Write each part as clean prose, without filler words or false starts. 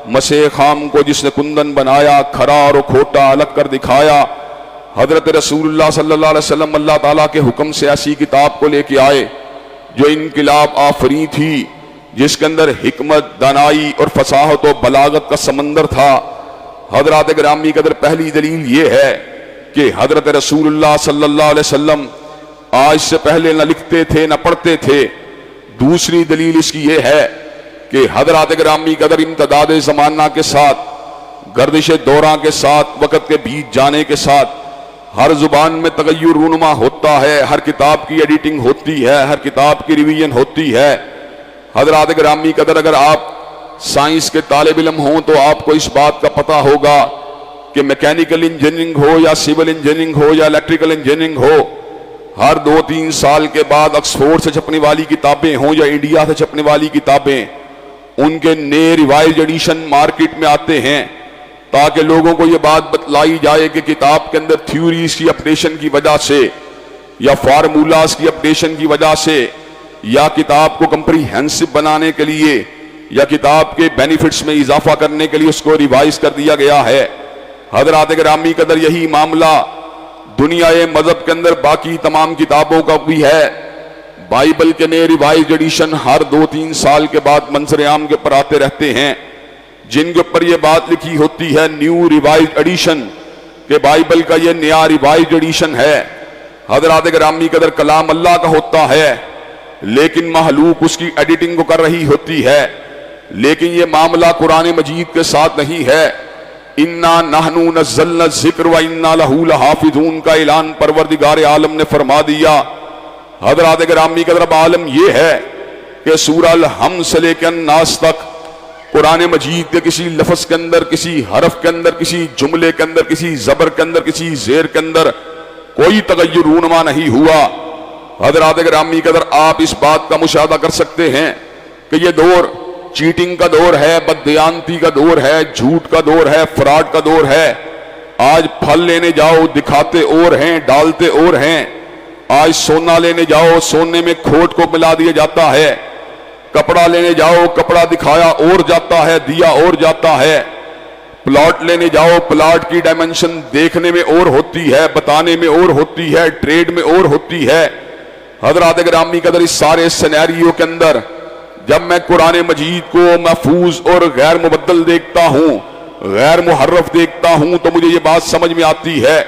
مسح خام کو جس نے کندن بنایا، کھرا اور کھوٹا الگ کر دکھایا۔ حضرت رسول اللہ صلی اللہ علیہ وسلم اللہ تعالیٰ کے حکم سے ایسی کتاب کو لے کے آئے جو انقلاب آفری تھی، جس کے اندر حکمت، دانائی اور فصاحت و بلاغت کا سمندر تھا۔ حضرات گرامی قدر، پہلی دلیل یہ ہے کہ حضرت رسول اللہ صلی اللہ علیہ وسلم آج سے پہلے نہ لکھتے تھے نہ پڑھتے تھے۔ دوسری دلیل اس کی یہ ہے کہ حضرات گرامی قدر امتداد زمانہ کے ساتھ، گردش دورہ کے ساتھ، وقت کے بیت جانے کے ساتھ ہر زبان میں تغیر رونما ہوتا ہے، ہر کتاب کی ایڈیٹنگ ہوتی ہے، ہر کتاب کی ریویژن ہوتی ہے۔ حضرات گرامی قدر، اگر آپ سائنس کے طالب علم ہوں تو آپ کو اس بات کا پتہ ہوگا کہ میکینیکل انجینئرنگ ہو یا سول انجینئرنگ ہو یا الیکٹریکل انجینئرنگ ہو، ہر 2-3 سال کے بعد آکسفورڈ سے چھپنے والی کتابیں ہوں یا انڈیا سے چھپنے والی کتابیں، ان کے نئے ریوائزڈ ایڈیشن مارکیٹ میں آتے ہیں تاکہ لوگوں کو یہ بات بتلائی جائے کہ کتاب کے اندر تھیوریز کی اپڈیشن کی وجہ سے یا فارمولاز کی اپڈیشن کی وجہ سے یا کتاب کو کمپریہنسو بنانے کے لیے یا کتاب کے بینیفٹس میں اضافہ کرنے کے لیے اس کو ریوائز کر دیا گیا ہے۔ حضرات گرامی قدر، یہی معاملہ دنیا مذہب کے اندر باقی تمام کتابوں کا بھی ہے۔ بائبل کے نئے ریوائزڈ ایڈیشن ہر 2-3 سال کے بعد منظر عام کے پر آتے رہتے ہیں، جن کے اوپر یہ بات لکھی ہوتی ہے نیو ریوائزڈ ایڈیشن، کہ بائبل کا یہ نیا ریوائزڈ ایڈیشن ہے۔ حضرات گرامی قدر، کلام اللہ کا ہوتا ہے لیکن مخلوق اس کی ایڈیٹنگ کو کر رہی ہوتی ہے۔ لیکن یہ معاملہ قرآن مجید کے ساتھ نہیں ہے۔ انا نحن نزلنا الذکر وانا لہ لحافظون کا اعلان پروردگار عالم نے فرما دیا۔ حضرات گرامی قدر، اب عالم یہ ہے کہ سورہ الحمد سے لے کے الناس تک قرآن مجید کے کسی لفظ کے اندر، کسی حرف کے اندر، کسی جملے کے اندر، کسی زبر کے اندر، کسی زیر کے اندر کوئی تغیر رونما نہیں ہوا۔ حضرات گرامی قدر، آپ اس بات کا مشاہدہ کر سکتے ہیں کہ یہ دور چیٹنگ کا دور ہے، بددیانتی کا دور ہے، جھوٹ کا دور ہے، فراڈ کا دور ہے۔ آج پھل لینے جاؤ دکھاتے اور ہیں، ڈالتے اور ہیں۔ آج سونا لینے جاؤ، سونے میں کھوٹ کو ملا دیا جاتا ہے۔ کپڑا لینے جاؤ، کپڑا دکھایا اور جاتا ہے، دیا اور جاتا ہے۔ پلاٹ لینے جاؤ، پلاٹ کی ڈائمنشن دیکھنے میں اور ہوتی ہے، بتانے میں اور ہوتی ہے، ٹریڈ میں اور ہوتی ہے۔ حضرات گرامی قدر، اس سارے سینیریو کے اندر جب میں قرآن مجید کو محفوظ اور غیر مبدل دیکھتا ہوں، غیر محرف دیکھتا ہوں، تو مجھے یہ بات سمجھ میں آتی ہے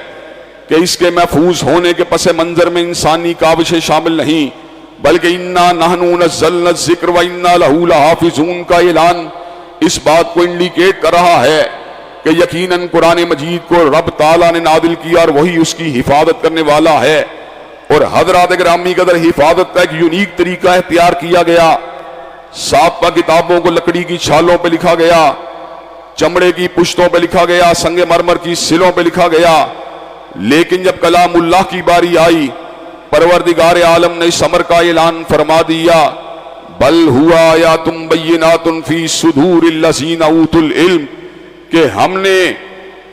کہ اس کے محفوظ ہونے کے پس منظر میں انسانی کاوشیں شامل نہیں، بلکہ انا نحن نزلنا الذکر وانا لہ لحافظون کا اعلان اس بات کو انڈیکیٹ کر رہا ہے کہ یقیناً قرآن مجید کو رب تعالیٰ نے نازل کیا اور وہی اس کی حفاظت کرنے والا ہے۔ اور حضرات گرامی قدر، حفاظت کا ایک یونیک طریقہ اختیار کیا گیا۔ سابقہ کتابوں کو لکڑی کی چھالوں پہ لکھا گیا، چمڑے کی پشتوں پہ لکھا گیا، سنگ مرمر کی سلوں پہ لکھا گیا، لیکن جب کلام اللہ کی باری آئی، پروردگار عالم نے اس امر کا اعلان فرما دیا، بل ہوا آیات بینات فی صدور الذین اوتوا العلم، کہ ہم نے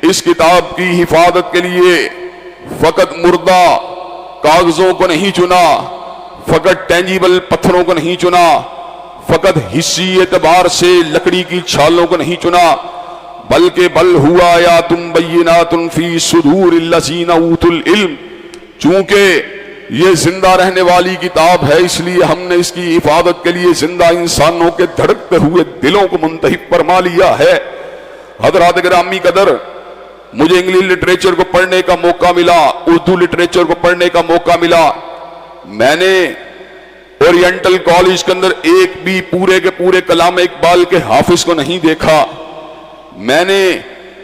اس کتاب کی حفاظت کے لیے فقط مردہ کاغذوں کو نہیں چنا، فقط ٹینجیبل پتھروں کو نہیں چنا، فقط حصی اعتبار سے لکڑی کی چھالوں کو نہیں چنا، بلکہ بل ہوا آیات بینات فی صدور الذین اوتوا العلم، چونکہ یہ زندہ رہنے والی کتاب ہے اس لیے ہم نے اس کی حفاظت کے لیے زندہ انسانوں کے دھڑکتے ہوئے دلوں کو منتخب فرما لیا ہے۔ حضرات گرامی قدر، مجھے انگلش لٹریچر کو پڑھنے کا موقع ملا، اردو لٹریچر کو پڑھنے کا موقع ملا۔ میں نے اورینٹل کالج کے اندر ایک بھی پورے کے پورے کلام اقبال کے حافظ کو نہیں دیکھا۔ میں نے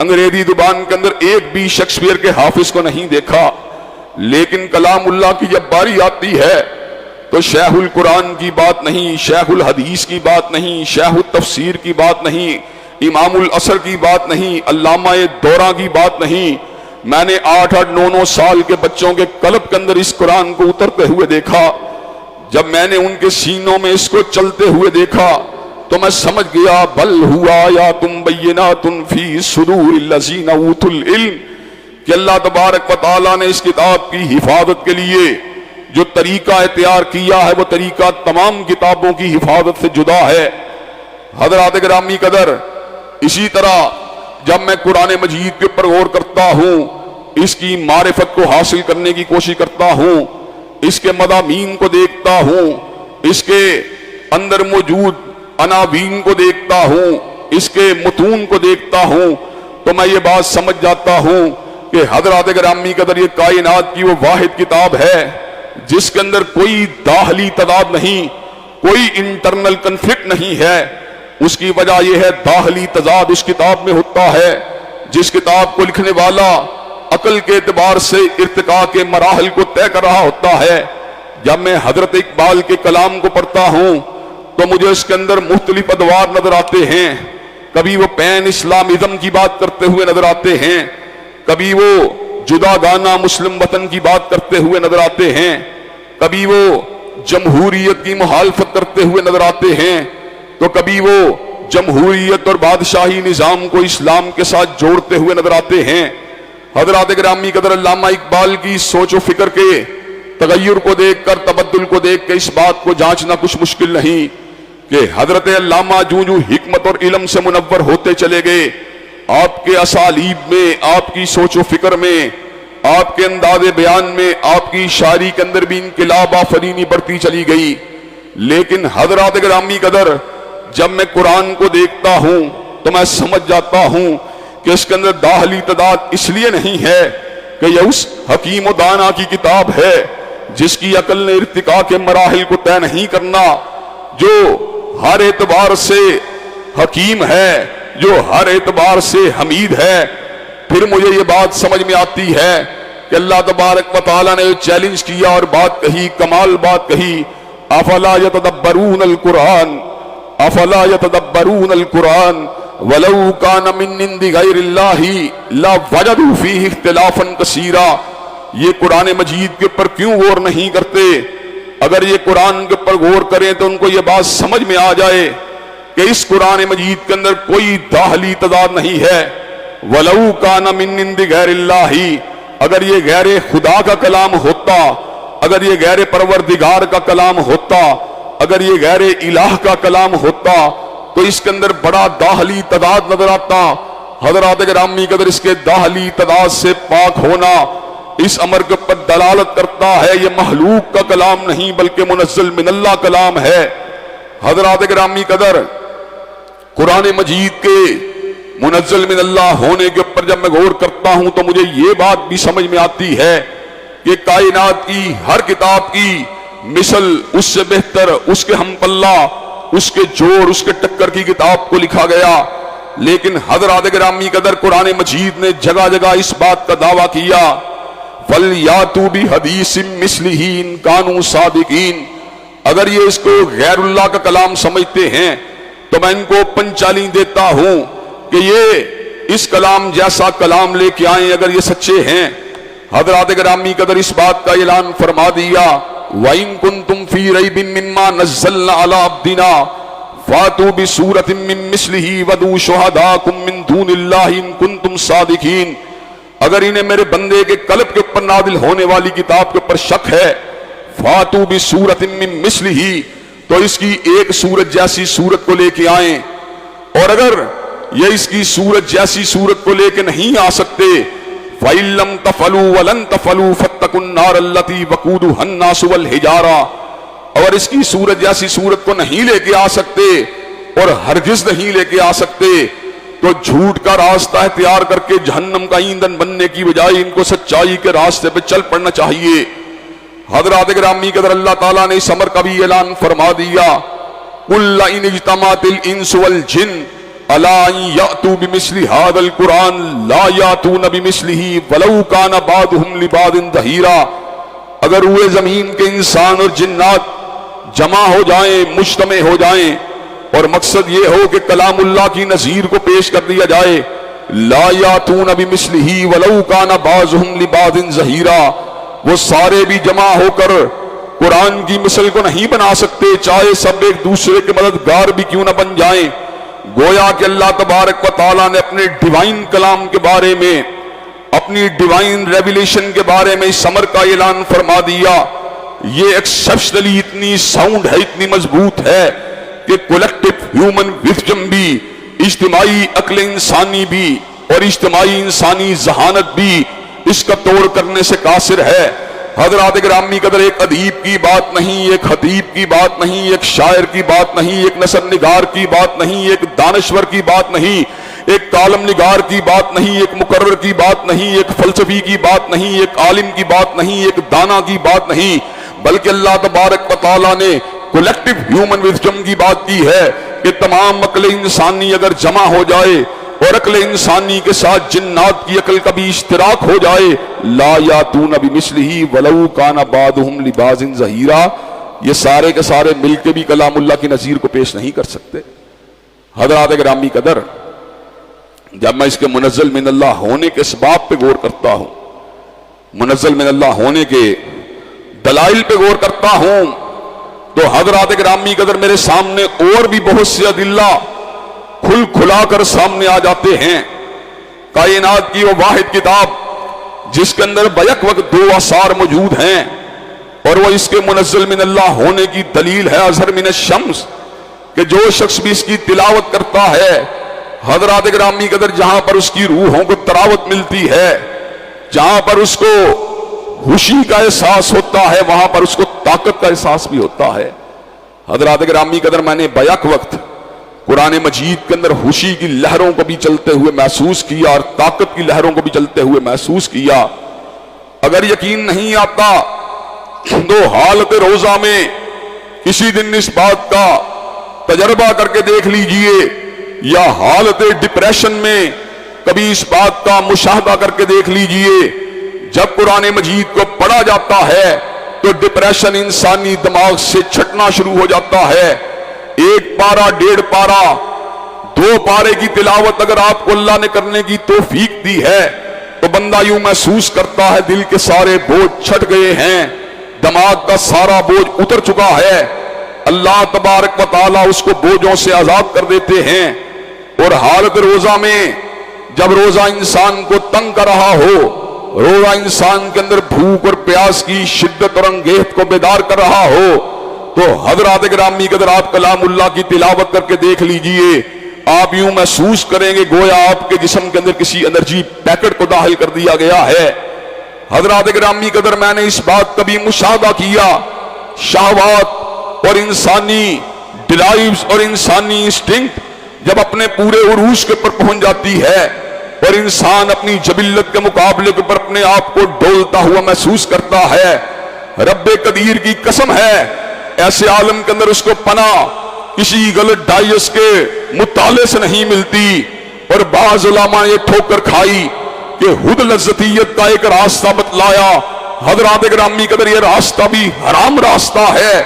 انگریزی زبان کے اندر ایک بھی شیکسپیئر کے حافظ کو نہیں دیکھا، لیکن کلام اللہ کی جب باری آتی ہے تو شیخ القرآن کی بات نہیں، شیخ الحدیث کی بات نہیں، شیخ التفسیر کی بات نہیں، امام العصر کی بات نہیں، علامہ دورہ کی بات نہیں۔ میں نے 8-8 9-9 سال کے بچوں کے قلب کے اندر اس قرآن کو اترتے ہوئے دیکھا۔ جب میں نے ان کے سینوں میں اس کو چلتے ہوئے دیکھا تو میں سمجھ گیا، بل ہوا آیات بینات فی صدور الذین اوتوا العلم، کہ اللہ تبارک و تعالیٰ نے اس کتاب کی حفاظت کے لیے جو طریقہ اختیار کیا ہے وہ طریقہ تمام کتابوں کی حفاظت سے جدا ہے۔ حضرات گرامی قدر، اسی طرح جب میں قرآن مجید کے اوپر غور کرتا ہوں، اس کی معرفت کو حاصل کرنے کی کوشش کرتا ہوں، اس کے مضامین کو دیکھتا ہوں، اس کے اندر موجود عناوین کو دیکھتا ہوں، اس کے متون کو دیکھتا ہوں، تو میں یہ بات سمجھ جاتا ہوں کہ حضرات گرامی قدر یہ کائنات کی وہ واحد کتاب ہے جس کے اندر کوئی داخلی تضاد نہیں، کوئی انٹرنل کنفلکٹ نہیں ہے۔ اس کی وجہ یہ ہے داخلی تضاد اس کتاب میں ہوتا ہے۔ جس کتاب کو لکھنے والا عقل کے اعتبار سے ارتقاء کے مراحل کو طے کر رہا ہوتا ہے، جب میں حضرت اقبال کے کلام کو پڑھتا ہوں تو مجھے اس کے اندر مختلف ادوار نظر آتے ہیں۔ کبھی وہ پین اسلامزم کی بات کرتے ہوئے نظر آتے ہیں، کبھی وہ جدا گانا مسلم وطن کی بات کرتے ہوئے نظر آتے ہیں، کبھی وہ جمہوریت کی مخالفت کرتے ہوئے نظر آتے ہیں، تو کبھی وہ جمہوریت اور بادشاہی نظام کو اسلام کے ساتھ جوڑتے ہوئے نظر آتے ہیں۔ حضرات گرامی قدر علامہ اقبال کی سوچ و فکر کے تغیر کو دیکھ کر، تبدل کو دیکھ کے اس بات کو جانچنا کچھ مشکل نہیں کہ حضرت علامہ جو حکمت اور علم سے منور ہوتے چلے گئے، آپ کے اسالیب میں، آپ کی سوچ و فکر میں، آپ کے انداز بیان میں، آپ کی شاعری کے اندر بھی انقلاب آفرینی بڑھتی چلی گئی۔ لیکن حضرات گرامی قدر جب میں قرآن کو دیکھتا ہوں تو میں سمجھ جاتا ہوں کہ اس کے اندر داخلی تضاد اس لیے نہیں ہے کہ یہ اس حکیم و دانا کی کتاب ہے جس کی عقل نے ارتقاء کے مراحل کو طے نہیں کرنا، جو ہر اعتبار سے حکیم ہے، جو ہر اعتبار سے حمید ہے۔ پھر مجھے یہ بات سمجھ میں آتی ہے کہ اللہ تبارک و تعالیٰ نے چیلنج کیا اور بات کہی، کمال بات کہی، افلا یتدبرون القرآن افلا یتدبرون القرآن ولو کان من عند غیر اللہ لوجدوا فیہ اختلافا کثیرا۔ یہ قرآن مجید کے اوپر کیوں غور نہیں کرتے؟ اگر یہ قرآن کے اوپر غور کریں تو ان کو یہ بات سمجھ میں آ جائے کہ اس قرآن مجید کے اندر کوئی داخلی تضاد نہیں ہے۔ ولو کان من عند غیر اللہ، اگر یہ غیر خدا کا کلام ہوتا، اگر یہ غیر پروردگار کا کلام ہوتا، اگر یہ غیر الہ کا کلام ہوتا تو اس کے اندر بڑا داخلی تضاد نظر آتا۔ حضرات گرامی قدر اس کے داخلی تضاد سے پاک ہونا اس امر کے اوپر دلالت کرتا ہے یہ مخلوق کا کلام نہیں بلکہ منزل من اللہ کلام ہے۔ حضرات گرامی قدر قرآن مجید کے منزل من اللہ ہونے کے اوپر جب میں غور کرتا ہوں تو مجھے یہ بات بھی سمجھ میں آتی ہے کہ کائنات کی ہر کتاب کی مثل اس سے بہتر، اس کے ہم پلہ، اس کے جوڑ، اس کے ٹکر کی کتاب کو لکھا گیا۔ لیکن حضرات گرامی قدر قرآن مجید نے جگہ جگہ اس بات کا دعویٰ کیا فَلْيَأْتُوا بِحَدِيثٍ مِثْلِهِ إِن كَانُوا صَادِقِينَ۔ اگر یہ اس کو غیر اللہ کا کلام سمجھتے ہیں تو میں ان کو پنچالی دیتا ہوں کہ یہ اس کلام جیسا کلام لے کے آئیں اگر یہ سچے ہیں۔ حضرات گرامی قدر اس بات کا اعلان فرما دیا وَإِن كُنتُمْ فِي رَيْبٍ مِّمَّا نَزَّلْنَا عَلَىٰ عَبْدِنَا فَأْتُوا بِسُورَةٍ مِّن مِّثْلِهِ وَادْعُوا شُهَدَاءَكُم مِّن دُونِ اللَّهِ إِن كُنتُمْ صَادِقِينَ۔ اگر انہیں میرے بندے کے قلب کے اوپر نازل ہونے والی کتاب کے اوپر شک ہے، فَأْتُوا بِسُورَةٍ مِّن مِّثْلِهِ، تو اس کی ایک سورت جیسی سورت کو لے کے آئیں۔ اور اگر یہ اس کی سورت جیسی سورت کو لے کے نہیں آ سکتے، فَإِن لَّمْ تَفْعَلُوا وَلَن تَفْعَلُوا فَاتَّقُوا النَّارَ الَّتِي وَقُودُهَا النَّاسُ وَالْحِجَارَةُ۔ اور اس کی سورت جیسی سورت کو نہیں لے کے آ سکتے اور ہرگز نہیں لے کے آ سکتے تو جھوٹ کا راستہ اختیار کر کے جہنم کا ایندھن بننے کی بجائے ان کو سچائی کے راستے پہ چل پڑنا چاہیے۔ حضرات گرامی قدر اللہ تعالیٰ نے اس امر کا بھی اعلان فرما دیا قُلْ لَئِنِ اجْتَمَعَتِ الْإِنسُ وَالْجِنُّ عَلَىٰ أَن يَأْتُوا بِمِثْلِ هَٰذَا الْقُرْآنِ لَا يَأْتُونَ بِمِثْلِهِ وَلَوْ كَانَ بَعْضُهُمْ لِبَعْضٍ ظَهِيرًا۔ اگر ہوئے زمین کے انسان اور جنات جمع ہو جائیں، مجتمع ہو جائیں اور مقصد یہ ہو کہ کلام اللہ کی نظیر کو پیش کر دیا جائے، لا یاتون بمثلہ ولو کان بعضهم لبعض ظہیرا، وہ سارے بھی جمع ہو کر قرآن کی مثل کو نہیں بنا سکتے، چاہے سب ایک دوسرے کے مددگار بھی کیوں نہ بن جائیں۔ گویا کہ اللہ تبارک و تعالیٰ نے اپنے ڈیوائن کلام کے بارے میں، اپنی ڈیوائن ریویلیشن کے بارے میں اس امر کا اعلان فرما دیا۔ یہ ایکسپشنلی اتنی ساؤنڈ ہے، اتنی مضبوط ہے کہ کولیکٹیو ہیومن وزڈم بھی اجتماعی عقل انسانی بھی اور اجتماعی انسانی ذہانت بھی اس کا توڑ کرنے سے قاصر ہے۔ حضرات گرامی قدر، ایک ادیب کی بات نہیں، ایک خطیب کی بات نہیں، ایک شاعر کی بات نہیں، ایک نثر نگار کی بات نہیں، ایک دانشور کی بات نہیں، ایک کالم نگار کی بات نہیں، ایک مقرر کی بات نہیں، ایک فلسفی کی بات نہیں، ایک عالم کی بات نہیں، ایک دانا کی بات نہیں، بلکہ اللہ تبارک و تعالیٰ نے کولیکٹیو ہیومن وزڈم کی بات کی ہے کہ تمام عقل انسانی اگر جمع ہو جائے اور عقل انسانی کے ساتھ جنات کی عقل کا بھی اشتراک ہو جائے، لا یاتون بمثلہ ولو کان بعضهم لبعض ظہیرا، یہ سارے کے سارے مل کے بھی کلام اللہ کی نظیر کو پیش نہیں کر سکتے۔ حضرات گرامی قدر، جب میں اس کے منزل من اللہ ہونے کے اسباب پہ غور کرتا ہوں، منزل من اللہ ہونے کے دلائل پہ غور کرتا ہوں، تو حضرات گرامی قدر میرے سامنے اور بھی بہت سے ادلہ کھل کھلا کر سامنے آ جاتے ہیں۔ کائنات کی وہ واحد کتاب جس کے اندر بیک وقت دو آثار موجود ہیں، اور وہ اس کے منزل من اللہ ہونے کی دلیل ہے اظہر من الشمس، کہ جو شخص بھی اس کی تلاوت کرتا ہے، حضرات گرامی قدر، جہاں پر اس کی روحوں کو تراوت ملتی ہے، جہاں پر اس کو خوشی کا احساس ہوتا ہے، وہاں پر اس کو طاقت کا احساس بھی ہوتا ہے۔ حضرات گرامی قدر، میں نے بیک وقت قرآن مجید کے اندر خوشی کی لہروں کو بھی چلتے ہوئے محسوس کیا اور طاقت کی لہروں کو بھی چلتے ہوئے محسوس کیا۔ اگر یقین نہیں آتا تو حالت روزہ میں کسی دن اس بات کا تجربہ کر کے دیکھ لیجئے، یا حالت ڈپریشن میں کبھی اس بات کا مشاہدہ کر کے دیکھ لیجئے۔ جب قرآن مجید کو پڑھا جاتا ہے تو ڈپریشن انسانی دماغ سے چھٹنا شروع ہو جاتا ہے۔ ایک پارہ، ڈیڑھ پارہ، دو پارے کی تلاوت اگر آپ کو اللہ نے کرنے کی توفیق دی ہے تو بندہ یوں محسوس کرتا ہے دل کے سارے بوجھ چھٹ گئے ہیں، دماغ کا سارا بوجھ اتر چکا ہے۔ اللہ تبارک و تعالیٰ اس کو بوجھوں سے آزاد کر دیتے ہیں۔ اور حالت روزہ میں جب روزہ انسان کو تنگ کر رہا ہو، روزہ انسان کے اندر بھوک اور پیاس کی شدت اور انگیخت کو بیدار کر رہا ہو، تو حضرات گرامی قدر آپ کلام اللہ کی تلاوت کر کے دیکھ لیجئے، آپ یوں محسوس کریں گے گویا آپ کے جسم کے اندر کسی انرجی پیکٹ کو داخل کر دیا گیا ہے۔ حضرات گرامی قدر، میں نے اس بات کا بھی مشاہدہ کیا، شہوات اور انسانی ڈرائیوز اور انسانی انسٹنکٹ جب اپنے پورے عروج کے پر پہنچ جاتی ہے اور انسان اپنی جبلت کے مقابلے کے پر اپنے آپ کو ڈولتا ہوا محسوس کرتا ہے، رب قدیر کی قسم ہے ایسے عالم کے اندر اس کو پناہ کسی غلط ڈائیس کے مطالعے سے نہیں ملتی۔ اور بعض علماء نے یہ ٹھوکر کھائی کہ خود لذتیت کا ایک راستہ بتلایا۔ حضرات گرامی قدر، یہ راستہ بھی حرام راستہ ہے،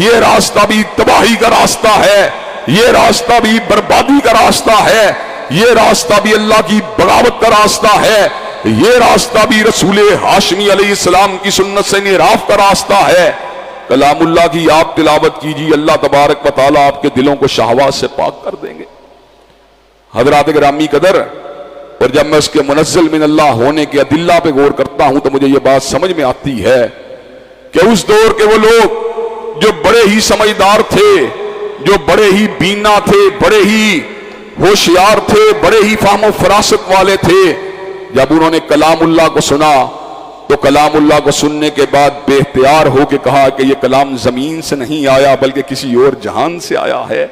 یہ راستہ بھی تباہی کا راستہ ہے، یہ راستہ بھی بربادی کا راستہ ہے، یہ راستہ بھی اللہ کی بغاوت کا راستہ ہے، یہ راستہ بھی رسول ہاشمی علیہ السلام کی سنت سے انحراف کا راستہ ہے۔ کلام اللہ کی آپ تلاوت کیجیے، اللہ تبارک و تعالیٰ آپ کے دلوں کو شہوات سے پاک کر دیں گے۔ حضرات گرامی قدر، اور جب میں اس کے منزل من اللہ ہونے کے ادلہ پہ غور کرتا ہوں تو مجھے یہ بات سمجھ میں آتی ہے کہ اس دور کے وہ لوگ جو بڑے ہی سمجھدار تھے، جو بڑے ہی بینا تھے، بڑے ہی ہوشیار تھے، بڑے ہی فہم و فراست والے تھے، جب انہوں نے کلام اللہ کو سنا تو کلام اللہ کو سننے کے بعد بے اختیار ہو کے کہا کہ یہ کلام زمین سے نہیں آیا بلکہ کسی اور جہان سے آیا ہے۔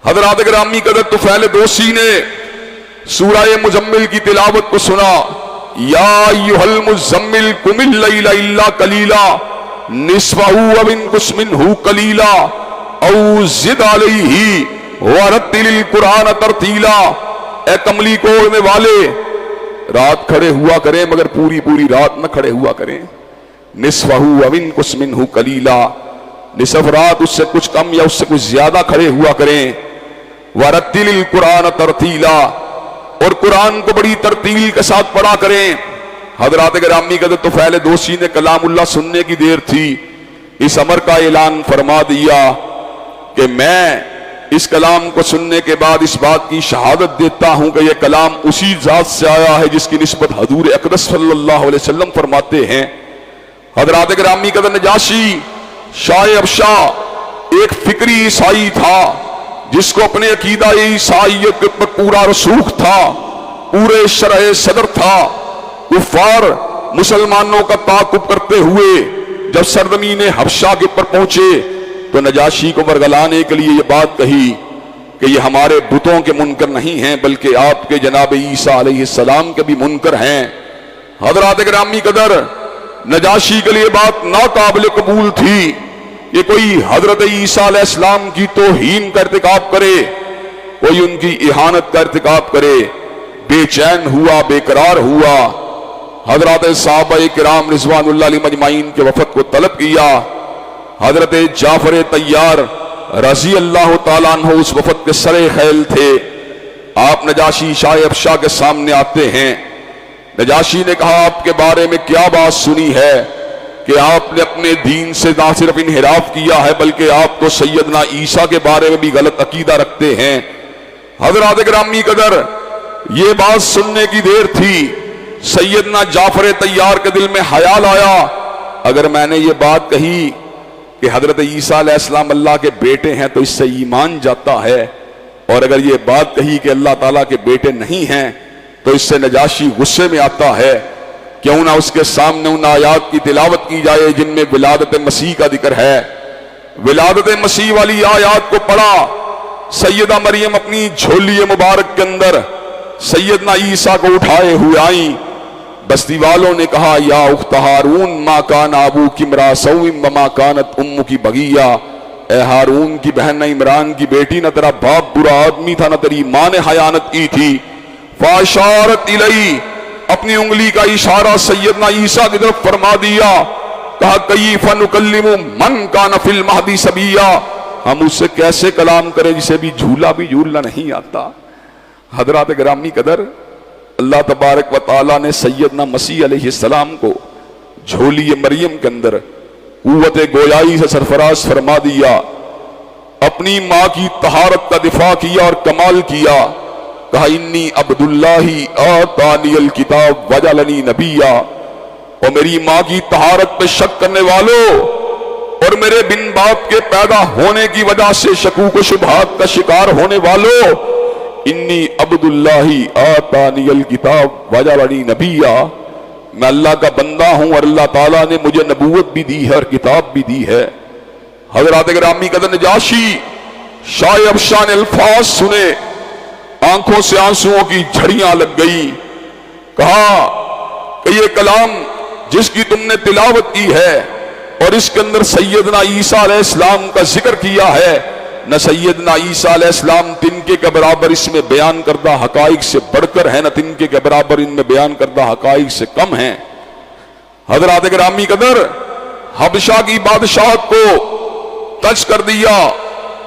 حضرات گرامی قدر، طفیل دوسی نے سورہ مزمل کی تلاوت کو سنا، یا ایھا المزمل قم اللیل الا قلیلا نصفہ او انقص منہ قلیلا او زد علیہ ورتل القرآن ترتیلا۔ اے کملی کو اوڑھنے والے، رات کھڑے ہوا کریں مگر پوری پوری رات نہ کھڑے ہوا کریں۔ نصفہ او انقص منہ قلیلا، نصف رات اس سے کچھ کم یا اس سے کچھ زیادہ کھڑے ہوا کریں۔ ورتل القرآن ترتیلا، اور قرآن کو بڑی ترتیل کے ساتھ پڑھا کریں۔ حضرات گرامی قدر، طفیل دوسی نے کلام اللہ سننے کی دیر تھی، اس امر کا اعلان فرما دیا کہ میں اس کلام کو سننے کے بعد اس بات کی شہادت دیتا ہوں کہ یہ کلام اسی ذات سے آیا ہے جس کی نسبت حضور اقدس صلی اللہ علیہ وسلم فرماتے ہیں۔ حضرات گرامی قدر، نجاشی شاہ ابشا ایک فکری عیسائی تھا جس کو اپنے عقیدہ عیسائیت کے اوپر پورا رسوخ تھا، پورے شرح صدر تھا، کفار مسلمانوں کا تعاقب کرتے ہوئے جب سرزمین حبشہ کے اوپر پہنچے تو نجاشی کو ورگلانے کے لیے یہ بات کہی کہ یہ ہمارے بتوں کے منکر نہیں ہیں بلکہ آپ کے جناب عیسیٰ علیہ السلام کے بھی منکر ہیں۔ حضرات گرامی قدر، نجاشی کے لیے بات ناقابل قبول تھی کہ کوئی حضرت عیسیٰ علیہ السلام کی توہین کا ارتکاب کرے، کوئی ان کی اہانت کا ارتکاب کرے۔ بے چین ہوا، بے قرار ہوا، حضرات صحابہ کرام رضوان اللہ علیہم اجمعین کے وفد کو طلب کیا۔ حضرت جعفر طیار رضی اللہ تعالیٰ عنہ اس وفد کے سر خیل تھے۔ آپ نجاشی شاہ حبشہ کے سامنے آتے ہیں۔ نجاشی نے کہا آپ کے بارے میں کیا بات سنی ہے کہ آپ نے اپنے دین سے نہ صرف انحراف کیا ہے بلکہ آپ تو سیدنا عیسیٰ کے بارے میں بھی غلط عقیدہ رکھتے ہیں۔ حضرات گرامی قدر، یہ بات سننے کی دیر تھی، سیدنا جعفر طیار کے دل میں خیال آیا اگر میں نے یہ بات کہی کہ حضرت عیسیٰ علیہ السلام اللہ کے بیٹے ہیں تو اس سے ایمان جاتا ہے، اور اگر یہ بات کہی کہ اللہ تعالیٰ کے بیٹے نہیں ہیں تو اس سے نجاشی غصے میں آتا ہے۔ کیوں نہ اس کے سامنے ان آیات کی تلاوت کی جائے جن میں ولادت مسیح کا ذکر ہے۔ ولادت مسیح والی آیات کو پڑھا۔ سیدہ مریم اپنی جھولی مبارک کے اندر سیدنا عیسیٰ کو اٹھائے ہوئے آئیں۔ بستی والوں نے کہا یا اخت ہارون ما کان ابوک امرا سوء وما کانت امک بغیہ، اے ہارون کی بہن عمران کی بیٹی، نہ تیرا باپ برا آدمی تھا نہ تیری ماں نے خیانت کی تھی۔ فاشارت الی، اپنی انگلی کا اشارہ سیدنا عیسیٰ کی طرف فرما دیا۔ کہا کیف نکلم من کان فی المہد صبیا، ہم اس سے کیسے کلام کریں جسے بھی جھولنا نہیں آتا۔ حضرات گرامی قدر، اللہ تبارک و تعالیٰ نے سیدنا مسیح علیہ السلام کو جھولی مریم کے اندر قوت گویائی سے سرفراز فرما دیا، اپنی ماں کی طہارت کا دفاع کیا اور کمال کیا۔ کہا انی عبد اللہ آتانی الکتاب وجعلنی نبیا، اور میری ماں کی طہارت پہ شک کرنے والوں اور میرے بن باپ کے پیدا ہونے کی وجہ سے شکوک و شبہات کا شکار ہونے والوں، انی عبد اللہ آتانی الکتاب وجعلنی نبیا، میں اللہ کا بندہ ہوں اور اللہ تعالیٰ نے مجھے نبوت بھی دی ہے اور کتاب بھی دی ہے۔ حضرات گرامی قدر، نجاشی شاہ حبشہ نے الفاظ سنے، آنکھوں سے آنسوؤں کی جھڑیاں لگ گئی۔ کہا کہ یہ کلام جس کی تم نے تلاوت کی ہے اور اس کے اندر سیدنا عیسیٰ علیہ السلام کا ذکر کیا ہے، نہ سیدنا عیسیٰ علیہ السلام تنکے کے برابر اس میں بیان کردہ حقائق سے بڑھ کر ہے، نہ تنکے کے برابر ان میں بیان کردہ حقائق سے کم ہیں۔ حضرات گرامی قدر، حبشہ کی بادشاہت کو ٹچ کر دیا،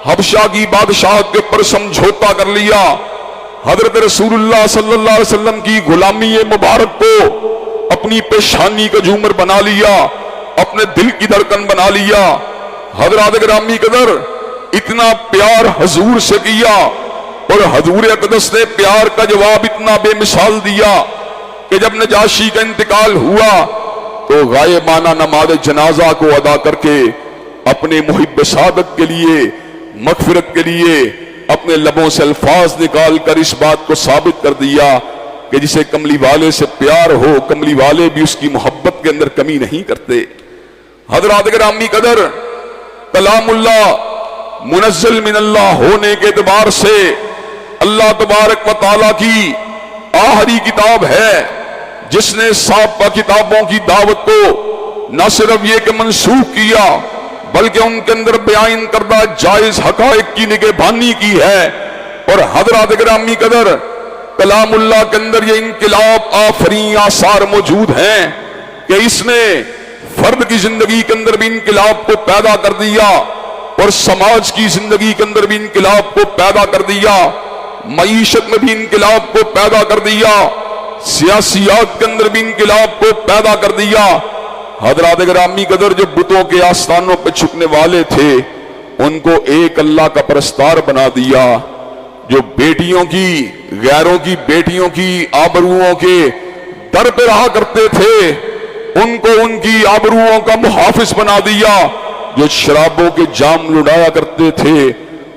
حبشہ کی بادشاہت کے اوپر سمجھوتا کر لیا، حضرت رسول اللہ صلی اللہ علیہ وسلم کی غلامی مبارک کو اپنی پیشانی کا جومر بنا لیا، اپنے دل کی دھڑکن بنا لیا۔ حضرات گرامی قدر، اتنا پیار حضور سے کیا اور حضور اقدس نے پیار کا جواب اتنا بے مثال دیا کہ جب نجاشی کا انتقال ہوا تو غائبانہ نماز جنازہ کو ادا کر کے اپنے محب صادق کے لیے، مغفرت کے لیے اپنے لبوں سے الفاظ نکال کر اس بات کو ثابت کر دیا کہ جسے کملی والے سے پیار ہو، کملی والے بھی اس کی محبت کے اندر کمی نہیں کرتے۔ حضرات گرامی قدر، کلام اللہ منزل من اللہ ہونے کے اعتبار سے اللہ تبارک و تعالیٰ کی آخری کتاب ہے جس نے سابقہ کتابوں کی دعوت کو نہ صرف یہ کہ منسوخ کیا بلکہ ان کے اندر بیان کردہ جائز حقائق کی نگہبانی کی ہے۔ اور حضرات گرامی قدر، کلام اللہ کے اندر یہ انقلاب آفرین آثار موجود ہیں کہ اس نے فرد کی زندگی کے اندر بھی انقلاب کو پیدا کر دیا اور سماج کی زندگی کے اندر بھی انقلاب کو پیدا کر دیا، معیشت میں بھی انقلاب کو پیدا کر دیا، سیاسیات کے اندر بھی انقلاب کو پیدا کر دیا۔ حضرات گرامی قدر، جو بتوں کے آستانوں پہ چھکنے والے تھے ان کو ایک اللہ کا پرستار بنا دیا، جو بیٹیوں کی، غیروں کی بیٹیوں کی آبروؤں کے در پہ رہا کرتے تھے ان کو ان کی آبروؤں کا محافظ بنا دیا، جو شرابوں کے جام لڑایا کرتے تھے